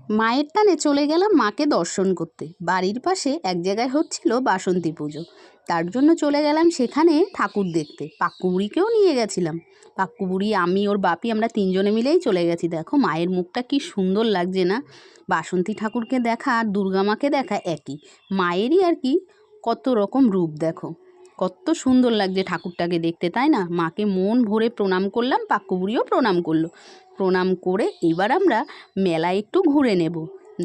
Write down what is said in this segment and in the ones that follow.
মায়ের টানে চলে গেলাম মাকে দর্শন করতে। বাড়ির পাশে এক জায়গায় হচ্ছিল বাসন্তী পুজো, তার জন্য চলে গেলাম সেখানে ঠাকুর দেখতে। পাক্কু বুড়িকেও নিয়ে গেছিলাম। পাক্কু বুড়ি, আমি, ওর বাপি, আমরা তিনজনে মিলেই চলে গেছি। দেখো মায়ের মুখটা কি সুন্দর লাগছে না? বাসন্তী ঠাকুরকে দেখা আর দুর্গা মাকে দেখা একই, মায়েরই আর কি কত রকম রূপ। দেখো কত সুন্দর লাগছে ঠাকুরটাকে দেখতে, তাই না? মাকে মন ভরে প্রণাম করলাম, পাক্কু বুড়িও প্রণাম করলো। প্রণাম করে এবার আমরা মেলায় একটু ঘুরে নেব।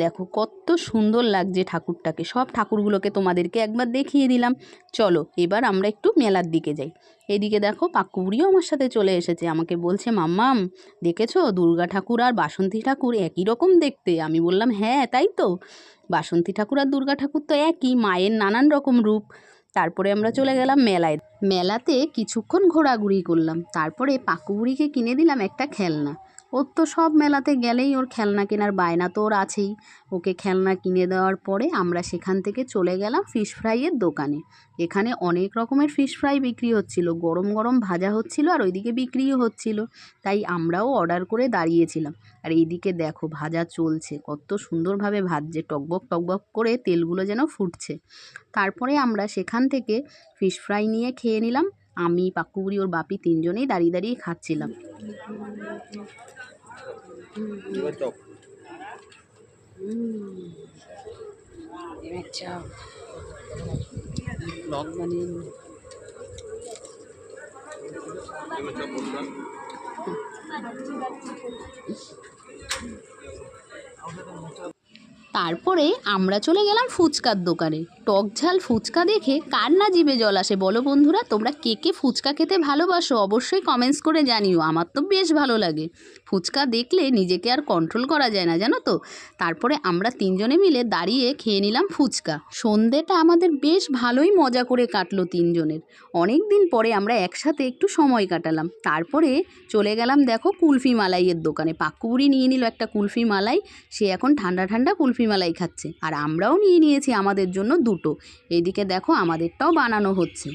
দেখো কত সুন্দর লাগছে ঠাকুরটাকে। সব ঠাকুরগুলোকে তোমাদেরকে একবার দেখিয়ে দিলাম। চলো এবার আমরা একটু মেলার দিকে যাই। এদিকে দেখো পাক্কু বুড়িও আমার সাথে চলে এসেছে। আমাকে বলছে, মাম্মাম দেখেছো দুর্গা ঠাকুর আর বাসন্তী ঠাকুর একই রকম দেখতে? আমি বললাম হ্যাঁ তাই তো, বাসন্তী ঠাকুর আর দুর্গা ঠাকুর তো একই, মায়ের নানান রকম রূপ। তারপরে আমরা চলে গেলাম মেলায়। মেলাতে কিছুক্ষণ ঘোরাঘুরি করলাম, তারপরে পাক্কু বুড়িকে কিনে দিলাম একটা খেলনা। ওর তো সব মেলাতে গেলেই ওর খেলনা কেনার বায়না তো ওর আছেই। ওকে খেলনা কিনে দেওয়ার পরে আমরা সেখান থেকে চলে গেলাম ফিশ ফ্রাইয়ের দোকানে। এখানে অনেক রকমের ফিশ ফ্রাই বিক্রি হচ্ছিল, গরম গরম ভাজা হচ্ছিল আর ওইদিকে বিক্রিও হচ্ছিল। তাই আমরাও অর্ডার করে দাঁড়িয়েছিলাম। আর এইদিকে দেখো ভাজা চলছে, কত সুন্দরভাবে ভাজছে, টকবক টকবক করে তেলগুলো যেন ফুটছে। তারপরে আমরা সেখান থেকে ফিশ ফ্রাই নিয়ে খেয়ে নিলাম। আমি, পাক্কু বুড়ি, ওর বাপি তিনজনেই দাঁড়িয়ে দাঁড়িয়ে খাচ্ছিলাম। তারপরে আমরা চলে গেলাম ফুচকার দোকানে। টক ঝাল ফুচকা দেখে কার না জিভে জল আসে বলো বন্ধুরা? তোমরা কে কে ফুচকা খেতে ভালোবাসো অবশ্যই কমেন্টস করে জানিও। আমার তো বেশ ভালো লাগে, ফুচকা দেখলে নিজেকে আর কন্ট্রোল করা যায় না, জানো তো। তারপরে আমরা তিনজনে মিলে দাঁড়িয়ে খেয়ে নিলাম ফুচকা। সন্ধেটা আমাদের বেশ ভালোই মজা করে কাটলো তিনজনের। অনেক দিন পরে আমরা একসাথে একটু সময় কাটালাম। তারপরে চলে গেলাম দেখো কুলফি মালাইয়ের দোকানে। পাক্কু বুড়ি নিয়ে নিল একটা কুলফি মালাই। সে এখন ঠান্ডা ঠান্ডা কুলফি মালাই খাচ্ছে, আর আমরাও নিয়ে নিয়েছি আমাদের জন্য দুটো। এইদিকে দেখো আমাদেরটাও বানানো হচ্ছে।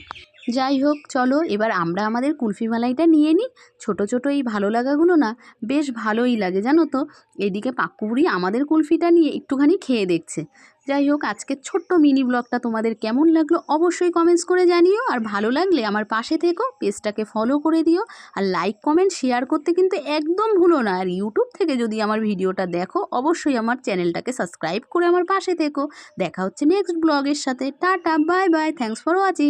যাই হোক, চলো এবার আমরা আমাদের কুলফি মালাইটা নিয়ে নিই। ছোটো ছোটো এই ভালো লাগাগুলো না বেশ ভালোই লাগে, জানো তো। এইদিকে পাক্কু বুড়ি আমাদের কুলফিটা নিয়ে একটুখানি খেয়ে দেখছে। যাই হোক, আজকের ছোট্ট মিনি ব্লগটা তোমাদের কেমন লাগলো অবশ্যই কমেন্টস করে জানিও। আর ভালো লাগলে আমার পাশে থেকো, পেজটাকে ফলো করে দিও। আর লাইক কমেন্ট শেয়ার করতে কিন্তু একদম ভুলো না। আর ইউটিউব থেকে যদি আমার ভিডিওটা দেখো অবশ্যই আমার চ্যানেলটাকে সাবস্ক্রাইব করে আমার পাশে থেকো। দেখা হচ্ছে নেক্সট ব্লগের সাথে। Tata, bye bye, thanks for watching.